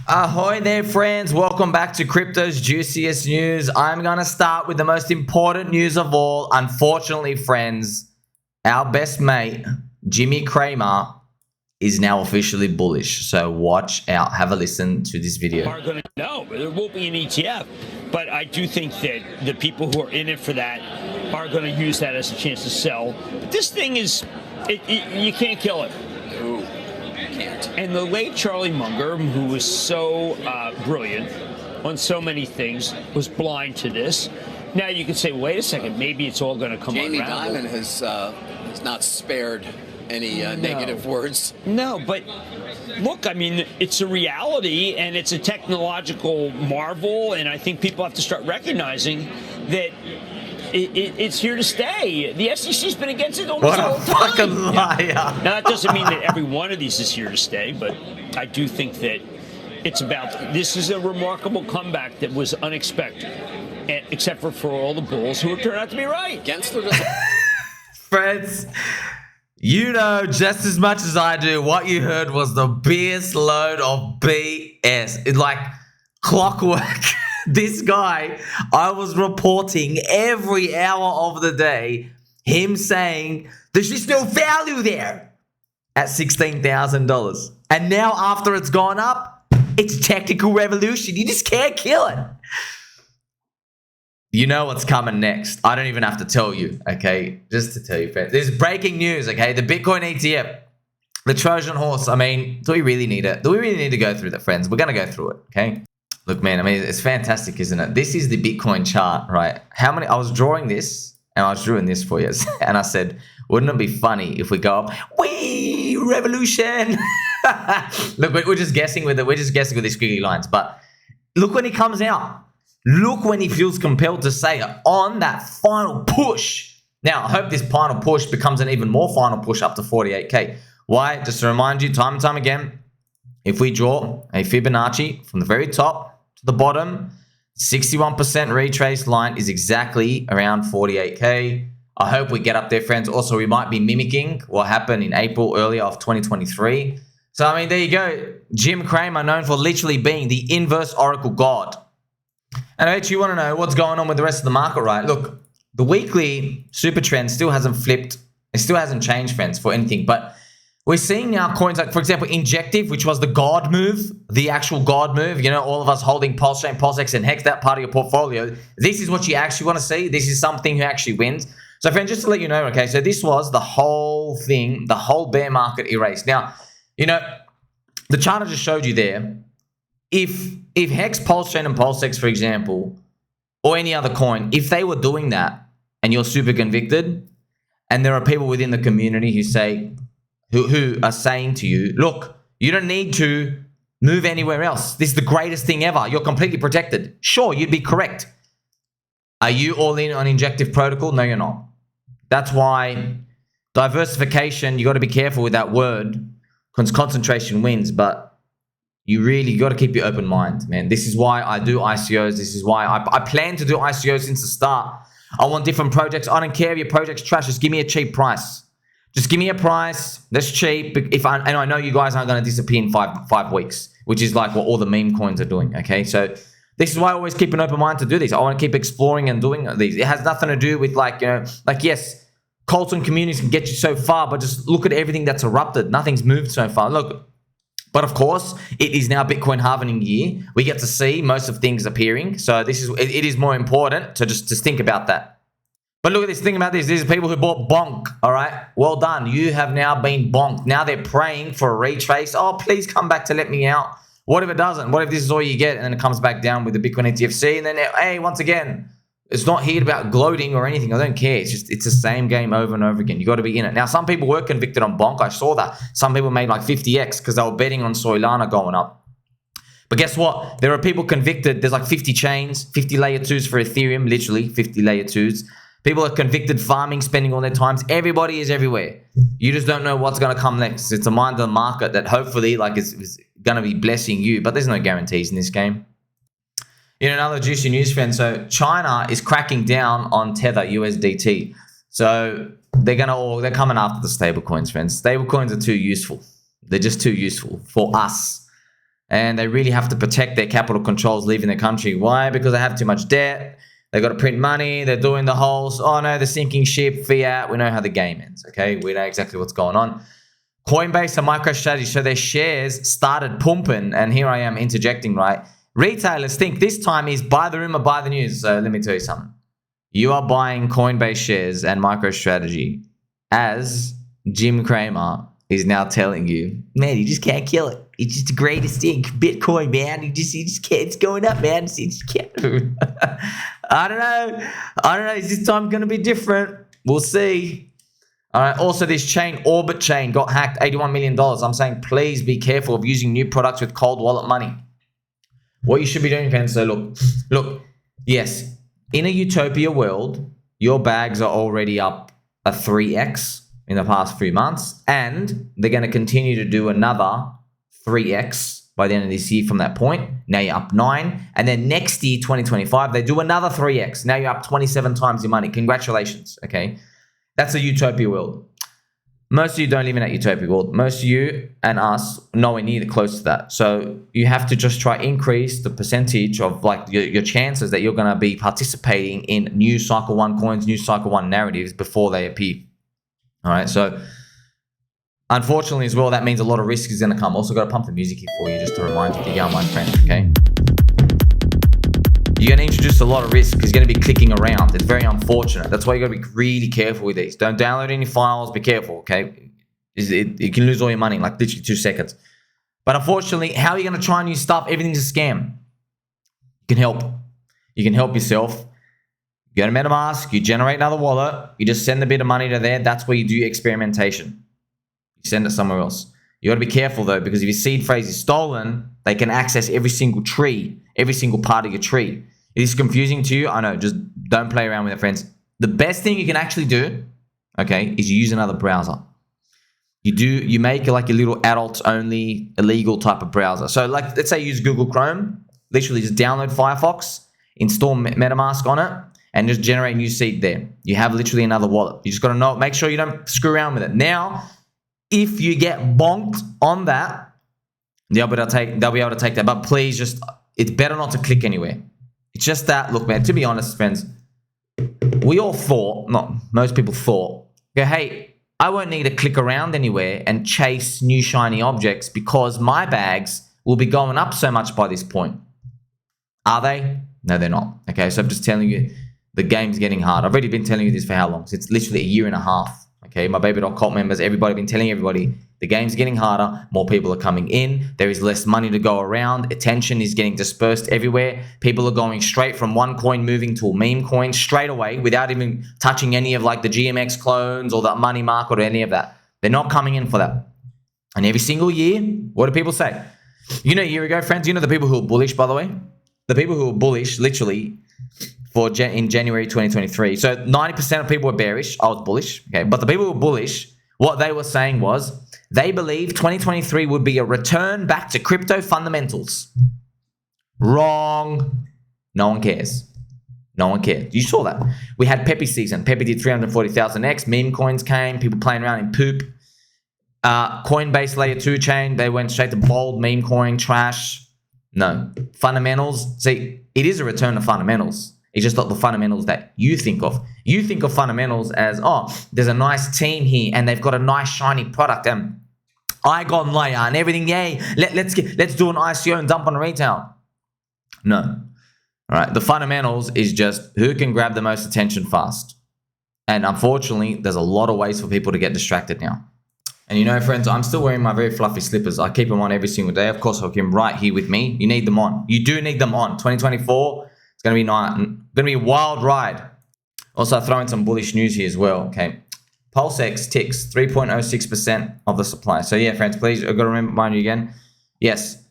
Ahoy there, friends. Welcome back to Crypto's Juiciest News. I'm going to start with the most important news of all. Unfortunately, friends, our best mate, Jimmy Cramer, is now officially bullish. So watch out. Have a listen to this video. No, there won't be an ETF. But I do think that the people who are in it for that are going to use that as a chance to sell. But this thing is, you can't kill it. Ooh. Can't. And the late Charlie Munger, who was so brilliant on so many things, was blind to this. Now you can say, wait a second, maybe it's all going to come Jamie around. Dimon has not spared any negative words. No, but look, I mean, it's a reality and it's a technological marvel, and I think people have to start recognizing that it's here to stay. The SEC's been against it almost all the time. What a fucking liar. Now, that doesn't mean that every one of these is here to stay, but I do think that it's about, this is a remarkable comeback that was unexpected, except for all the bulls who have turned out to be right. Gensler Friends, you know just as much as I do, what you heard was the biggest load of BS. It's like clockwork. This guy, I was reporting every hour of the day, him saying, there's just no value there at $16,000. And now after it's gone up, it's a technical revolution. You just can't kill it. You know what's coming next. I don't even have to tell you, okay? Just to tell you, friends. There's breaking news, okay? The Bitcoin ETF, the Trojan horse. I mean, do we really need it? Do we really need to go through that, friends? We're going to go through it, okay? Look, man, I mean, it's fantastic, isn't it? This is the Bitcoin chart, right? I was drawing this, and I was drawing this for you, and I said, wouldn't it be funny if we go up, wee, revolution? Look, we're just guessing with it. We're just guessing with these squiggly lines, but look when he comes out. Look when he feels compelled to say it on that final push. Now, I hope this final push becomes an even more final push up to 48K. Why? Just to remind you, time and time again, if we draw a Fibonacci from the very top to the bottom, 61% retrace line is exactly around 48K. I hope we get up there, friends. Also, we might be mimicking what happened in April earlier of 2023. So, I mean, there you go. Jim Cramer, known for literally being the inverse oracle god. And I bet you want to know what's going on with the rest of the market, right? Look, the weekly super trend still hasn't flipped. It still hasn't changed, friends, for anything. But we're seeing now coins like, for example, Injective, which was the God move, the actual God move. You know, all of us holding PulseChain, PulseX, and HEX, that part of your portfolio. This is what you actually want to see. This is something who actually wins. So, friends, just to let you know, okay, so this was the whole thing, the whole bear market erased. Now, you know, the chart I just showed you there, if HEX, PulseChain, and PulseX, for example, or any other coin, if they were doing that and you're super convicted, and there are people within the community who say, who are saying to you, look, you don't need to move anywhere else. This is the greatest thing ever. You're completely protected. Sure, you'd be correct. Are you all in on Injective protocol? No, you're not. That's why diversification, you got to be careful with that word, because concentration wins, but you got to keep your open mind, man. This is why I do ICOs. This is why I plan to do ICOs since the start. I want different projects. I don't care if your project's trash. Just give me a cheap price. Just give me a price that's cheap. And I know you guys aren't going to disappear in five weeks, which is like what all the meme coins are doing, okay? So this is why I always keep an open mind to do this. I want to keep exploring and doing these. It has nothing to do with like, you know, like, yes, cults and communities can get you so far, but just look at everything that's erupted. Nothing's moved so far. Look, but of course, it is now Bitcoin halving year. We get to see most of things appearing. So it is more important to just think about that. But look at this, think about this. These are people who bought BONK, all right? Well done. You have now been bonked. Now they're praying for a retrace. Oh, please come back to let me out. What if it doesn't? What if this is all you get and then it comes back down with the Bitcoin ETFC? And then, hey, once again, it's not here about gloating or anything. I don't care. It's just, it's the same game over and over again. You got to be in it. Now, some people were convicted on BONK. I saw that. Some people made like 50x because they were betting on Solana going up. But guess what? There are people convicted. There's like 50 chains, 50 layer 2s for Ethereum, literally 50 layer 2s. People are convicted farming, spending all their times. Everybody is everywhere. You just don't know what's going to come next. It's a mind of the market that hopefully like is going to be blessing you. But there's no guarantees in this game. You know, another juicy news, friend. So China is cracking down on Tether USDT. So they're coming after the stablecoins, friends. Stablecoins are too useful. They're just too useful for us. And they really have to protect their capital controls leaving the country. Why? Because they have too much debt. They got to print money. They're doing the whole, oh no, the sinking ship, fiat. We know how the game ends, okay? We know exactly what's going on. Coinbase and MicroStrategy, so their shares started pumping, and here I am interjecting, right? Retailers think this time is buy the rumor, buy the news. So let me tell you something. You are buying Coinbase shares and MicroStrategy as Jim Cramer is now telling you, man, you just can't kill it. It's just the greatest thing. Bitcoin, man. You just can't. It's going up, man. You just can't. I don't know. Is this time going to be different? We'll see. All right. Also, this chain, Orbit chain, got hacked. $81 million. I'm saying, please be careful of using new products with cold wallet money. What you should be doing, friends. So look. Yes, in a utopia world, your bags are already up a 3x in the past few months, and they're going to continue to do another 3x by the end of this year from that point. Now you're up 9, and then next year, 2025, they do another 3x. Now you're up 27 times your money. Congratulations, okay? That's a utopia world. Most of you don't live in that utopia world. Most of you and us nowhere near close to that. So you have to just try increase the percentage of like your chances that you're going to be participating in new cycle 1 coins, new cycle 1 narratives before they appear. All right, so unfortunately as well, that means a lot of risk is going to come. Also got to pump the music here for you just to remind you to go, my friend, okay? You're going to introduce a lot of risk because you're going to be clicking around. It's very unfortunate. That's why you got to be really careful with these. Don't download any files. Be careful, okay? You can lose all your money in like literally 2 seconds. But unfortunately, how are you going to try new stuff? Everything's a scam. You can help. You can help yourself. You go to MetaMask, you generate another wallet, you just send a bit of money to there. That's where you do experimentation. You send it somewhere else. You got to be careful though, because if your seed phrase is stolen, they can access every single tree, every single part of your tree. It is confusing to you. I know, just don't play around with it, friends. The best thing you can actually do, okay, is you use another browser. You make like a little adults only illegal type of browser. So like, let's say you use Google Chrome, literally just download Firefox, install MetaMask on it, and just generate new seed there. You have literally another wallet. You just got to know, make sure you don't screw around with it. Now, if you get bonked on that, they'll be able to take that. But please just, it's better not to click anywhere. It's just that, look, man, to be honest, friends, we all thought, most people thought, go, hey, I won't need to click around anywhere and chase new shiny objects because my bags will be going up so much by this point. Are they? No, they're not. Okay, so I'm just telling you, the game's getting hard. I've already been telling you this for how long? It's literally a year and a half. Okay, my baby.cult members, everybody been telling everybody, the game's getting harder. More people are coming in. There is less money to go around. Attention is getting dispersed everywhere. People are going straight from one coin moving to a meme coin straight away without even touching any of like the GMX clones or the money market or any of that. They're not coming in for that. And every single year, what do people say? You know, a year ago, friends, you know the people who are bullish, by the way? The people who are bullish, literally, in January 2023. So 90% of people were bearish. I was bullish. Okay. But the people who were bullish, what they were saying was they believe 2023 would be a return back to crypto fundamentals. Wrong. No one cares. No one cared. You saw that. We had Pepe season. Pepe did 340,000x. Meme coins came. People playing around in poop. Coinbase layer 2 chain. They went straight to bold meme coin trash. No. Fundamentals. See, it is a return to fundamentals. It's just not the fundamentals that you think of. You think of fundamentals as, oh, there's a nice team here and they've got a nice shiny product and Igon layer and everything. Yay, let's do an ICO and dump on retail. No. All right. The fundamentals is just who can grab the most attention fast. And unfortunately, there's a lot of ways for people to get distracted now. And you know, friends, I'm still wearing my very fluffy slippers. I keep them on every single day. Of course, I'll keep them right here with me. You need them on. You do need them on. 2024. Going to be a wild ride. Also, throw in some bullish news here as well. Okay, PulseX ticks 3.06% of the supply. So yeah, friends, please, I've got to remind you again. Yes,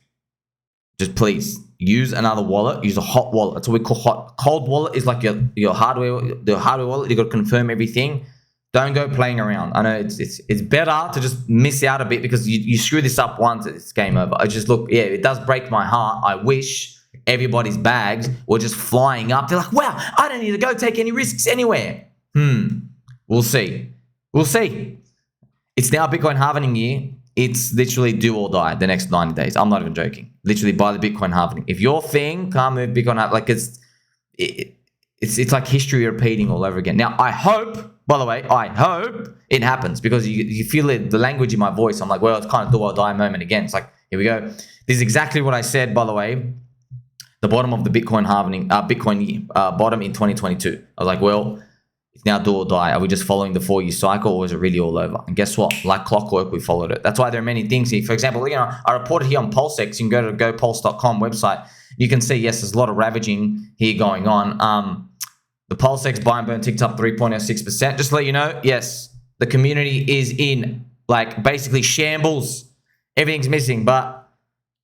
just please use another wallet. Use a hot wallet. That's what we call hot. Cold wallet is like your hardware. The hardware wallet. You got to confirm everything. Don't go playing around. I know it's better to just miss out a bit because you screw this up once, it's game over. I just look, yeah, it does break my heart. I wish everybody's bags were just flying up. They're like, wow, I don't need to go take any risks anywhere. We'll see. We'll see. It's now Bitcoin halving year. It's literally do or die the next 90 days. I'm not even joking. literally buy the Bitcoin halving. If your thing can't move Bitcoin halving, like it's like history repeating all over again. Now, I hope, by the way, I hope it happens, because you feel it, the language in my voice. I'm like, well, it's kind of do or die moment again. It's like, here we go. This is exactly what I said, by the way, the bottom of the Bitcoin halving, bottom in 2022. I was like, well, it's now do or die. Are we just following the 4-year cycle, or is it really all over? And guess what? Like clockwork, we followed it. That's why there are many things here. For example, I reported here on PulseX. You can go to gopulse.com website. You can see, yes, there's a lot of ravaging here going on. The PulseX buy and burn ticked up 3.06%. Just to let you know, yes, the community is in like basically shambles. Everything's missing, but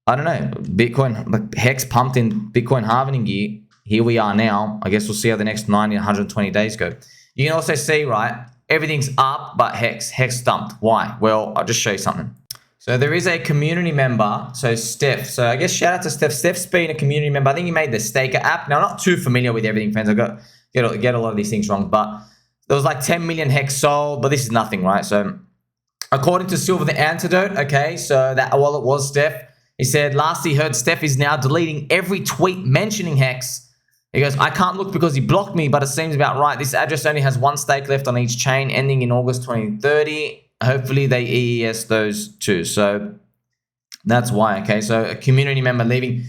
I don't know. Bitcoin, like HEX pumped in Bitcoin halving gear. Here we are now. I guess we'll see how the next 90, 120 days go. You can also see, right, everything's up, but HEX stumped. Why? Well, I'll just show you something. So there is a community member, so Steph. So I guess shout out to Steph. Steph's been a community member. I think he made the Staker app. Now, I'm not too familiar with everything, friends. I get a lot of these things wrong, but there was like 10 million HEX sold, but this is nothing, right? So according to Silver the Antidote, okay, so that wallet was Steph. He said, last he heard, Steph is now deleting every tweet mentioning HEX. He goes, I can't look because he blocked me, but it seems about right. This address only has one stake left on each chain, ending in August 2030. Hopefully they EES those too. So that's why, okay? So a community member leaving.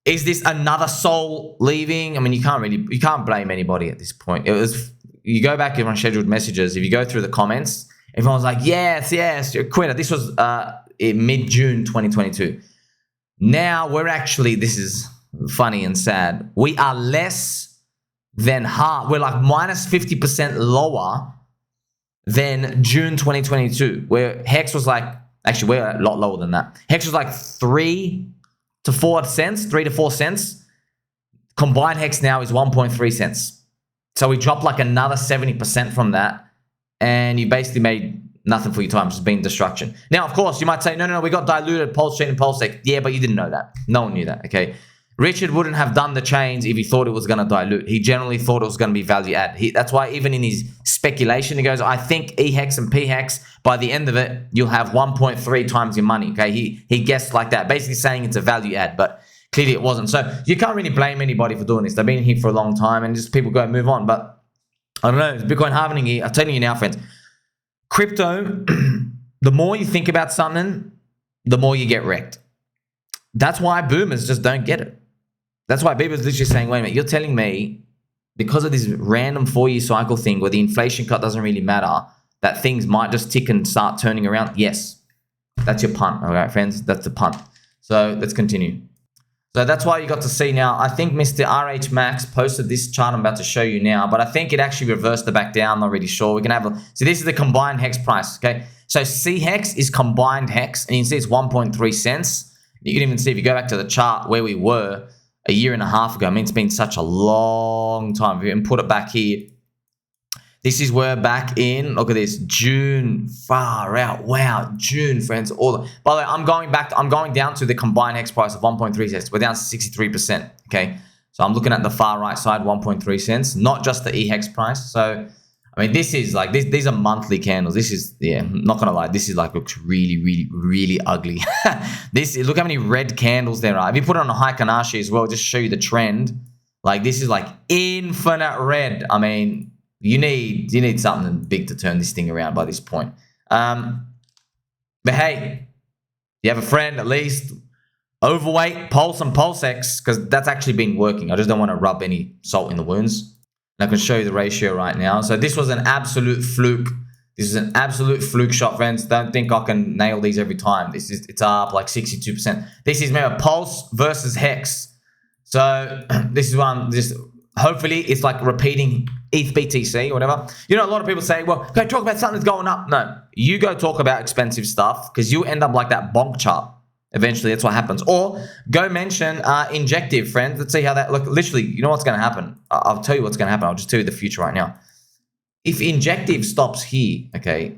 Is this another soul leaving? I mean, you can't blame anybody at this point. It was, you go back in unscheduled messages, if you go through the comments, everyone was like, yes, you're a quitter. This was in mid-June 2022. Now we're actually, this is funny and sad, we are less than half. We're like minus 50% lower than June 2022, where HEX was like, actually we're a lot lower than that. HEX was like 3 to 4 cents. Combined HEX now is 1.3 cents. So we dropped like another 70% from that, and you basically made nothing for your time, just being destruction. Now, of course, you might say, no, we got diluted, Pulse Chain and PulseX. Yeah, but you didn't know that. No one knew that, okay? Richard wouldn't have done the chains if he thought it was going to dilute. He generally thought it was going to be value add. That's why even in his speculation, he goes, I think EHEX and PHEX, by the end of it, you'll have 1.3 times your money, okay? He guessed like that, basically saying it's a value add, but clearly it wasn't. So you can't really blame anybody for doing this. They've been here for a long time, and just people go and move on. But I don't know, Bitcoin halving here. I'm telling you now, friends, crypto, the more you think about something, the more you get wrecked. That's why boomers just don't get it. That's why people are literally saying, wait a minute, you're telling me because of this random 4-year cycle thing where the inflation cut doesn't really matter, that things might just tick and start turning around? Yes. That's your punt. All right, friends, that's the punt. So let's continue. So that's why you got to see now. I think Mr. RH Max posted this chart I'm about to show you now, but I think it actually reversed it back down. I'm not really sure. We can have a, so this is the combined HEX price, okay? So CHEX is combined HEX, and you can see it's 1.3 cents. You can even see if you go back to the chart where we were a year and a half ago. I mean, it's been such a long time. If you can put it back here, this is where back in, look at this, June, far out. Wow, June, friends. By the way, I'm going down to the combined HEX price of 1.3 cents. We're down to 63%, okay? So I'm looking at the far right side, 1.3 cents, not just the EHEX price. So, I mean, this is like, these are monthly candles. This is, yeah, I'm not gonna lie, this is like, looks really, really, really ugly. Look how many red candles there are. If you put it on a Heikanashi as well, just show you the trend. Like, this is like infinite red. I mean, you need something big to turn this thing around by this point. But hey, you have a friend at least, overweight, Pulse and PulseX, because that's actually been working. I just don't want to rub any salt in the wounds. And I can show you the ratio right now. So this was an absolute fluke. This is an absolute fluke shot, friends. Don't think I can nail these every time. It's up like 62%. This is maybe Pulse versus HEX. So this is one, hopefully it's like repeating ETH BTC or whatever. You know, a lot of people say, well, go talk about something that's going up. No, you go talk about expensive stuff because you end up like that BONK chart. Eventually, that's what happens. Or go mention Injective, friends. Let's see how that, look, literally, you know what's going to happen. I'll tell you what's going to happen. I'll just tell you the future right now. If Injective stops here, okay,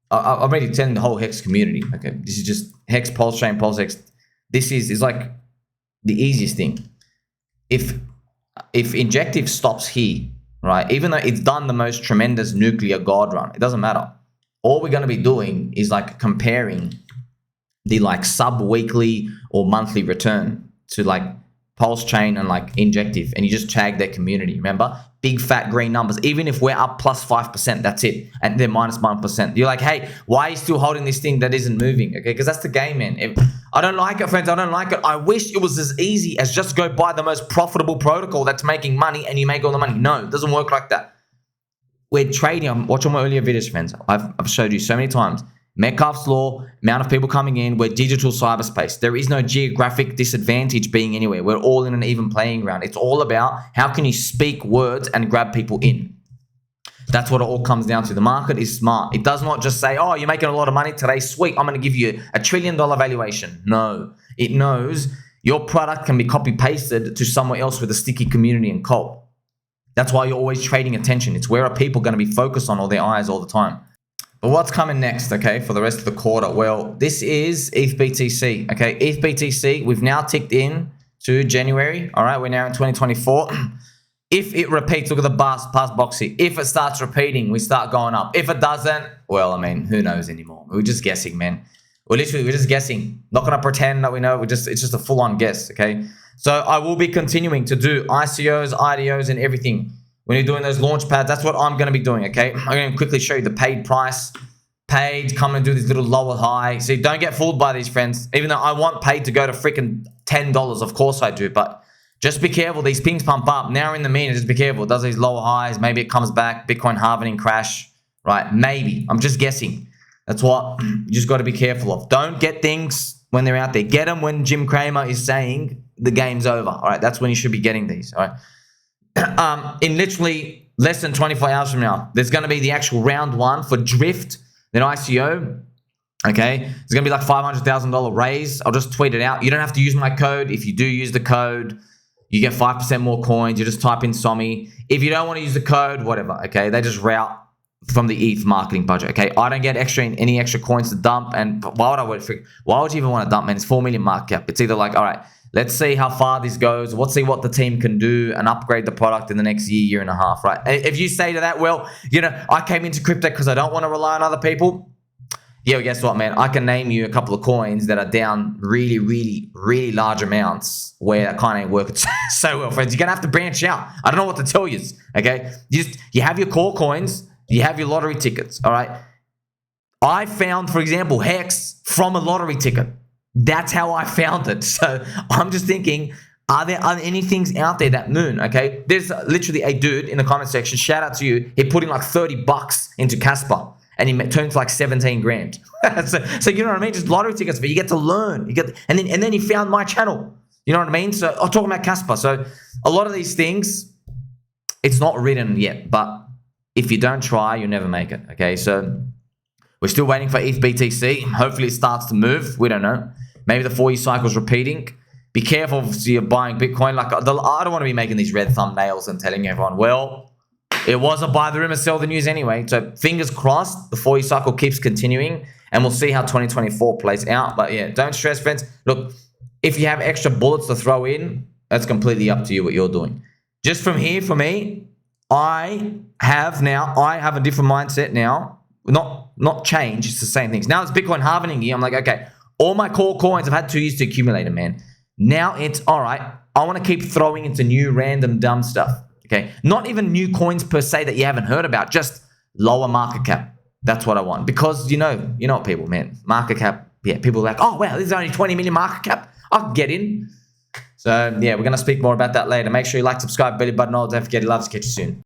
I'm already telling the whole HEX community, okay, this is just HEX, Pulse Chain, PulseX. This is like the easiest thing. If Injective stops here, right, even though it's done the most tremendous nuclear god run, it doesn't matter. All we're going to be doing is like comparing the like sub-weekly or monthly return to like Pulse Chain and like Injective, and you just tag their community. Remember, big fat green numbers. Even if we're up plus 5%, that's it, and they're minus 1%. You're like, hey, why are you still holding this thing that isn't moving? Okay, because that's the game, man. I don't like it, friends. I don't like it. I wish it was as easy as just go buy the most profitable protocol that's making money and you make all the money. No, it doesn't work like that. We're trading. Watch on my earlier videos, friends. I've showed you so many times. Metcalfe's law, amount of people coming in, we're digital cyberspace. There is no geographic disadvantage being anywhere. We're all in an even playing ground. It's all about how can you speak words and grab people in. That's what it all comes down to. The market is smart. It does not just say, oh, you're making a lot of money today. Sweet, I'm going to give you $1 trillion valuation. No, it knows your product can be copy-pasted to somewhere else with a sticky community and cult. That's why you're always trading attention. It's where are people going to be focused on all their eyes all the time. But what's coming next, okay, for the rest of the quarter? Well, this is ETH BTC, okay? ETH BTC, we've now ticked in to January, all right? We're now in 2024. If it repeats, look at the past box here. If it starts repeating, we start going up. If it doesn't, well, I mean, who knows anymore? We're just guessing, man. We're just guessing. Not going to pretend that we know. It's just a full-on guess, okay? So I will be continuing to do ICOs, IDOs, and everything. When you're doing those launch pads, that's what I'm going to be doing, okay? I'm going to quickly show you the paid price. Paid, come and do this little lower high. See, don't get fooled by these, friends. Even though I want paid to go to freaking $10, of course I do, but just be careful. These pings pump up. Now in the mean, just be careful. It does these lower highs. Maybe it comes back. Bitcoin halving crash, right? Maybe. I'm just guessing. That's what you just got to be careful of. Don't get things when they're out there. Get them when Jim Cramer is saying the game's over, all right? That's when you should be getting these, all right? In literally less than 24 hours from now, there's going to be the actual round one for Drift, then ICO. Okay, it's going to be like $500,000 raise. I'll just tweet it out. You don't have to use my code. If you do use the code, you get 5% more coins. You just type in SOMI. If you don't want to use the code, whatever. Okay, they just route from the ETH marketing budget. Okay, I don't get any extra coins to dump. And why would you even want to dump, man? It's 4 million market cap. It's either like, all right, let's see how far this goes. Let's see what the team can do and upgrade the product in the next year and a half, right? If you say to that, well, you know, I came into crypto because I don't want to rely on other people. Yeah, well, guess what, man? I can name you a couple of coins that are down really, really, really large amounts where that kind of ain't working so well, friends. You're going to have to branch out. I don't know what to tell you, okay? You have your core coins. You have your lottery tickets, all right? I found, for example, HEX from a lottery ticket. That's how I found it. So I'm just thinking, are there any things out there that moon, okay? There's literally a dude in the comment section, shout out to you, he put in like $30 into Casper and he turned to like 17 grand. so you know what I mean? Just lottery tickets, but you get to learn. And then he found my channel. You know what I mean? So I'm talking about Casper. So a lot of these things, it's not written yet, but if you don't try, you'll never make it, okay? So we're still waiting for ETH BTC. Hopefully it starts to move. We don't know. Maybe the 4-year cycle's repeating. Be careful if you're buying Bitcoin. Like I don't want to be making these red thumbnails and telling everyone, well, it was a buy the rumor, sell the news anyway. So fingers crossed, the 4-year cycle keeps continuing and we'll see how 2024 plays out. But yeah, don't stress, friends. Look, if you have extra bullets to throw in, that's completely up to you what you're doing. Just from here, for me, I have a different mindset now. Not change, it's the same things. Now it's Bitcoin halving year. I'm like, okay, all my core coins, I've had 2 years to accumulate them, man. Now it's, all right, I want to keep throwing into new random dumb stuff, okay? Not even new coins per se that you haven't heard about, just lower market cap. That's what I want. Because you know what people, man, market cap, yeah, people are like, oh, wow, this is only 20 million market cap. I'll get in. So, yeah, we're going to speak more about that later. Make sure you like, subscribe, belly button all. Don't forget, he loves to catch you soon.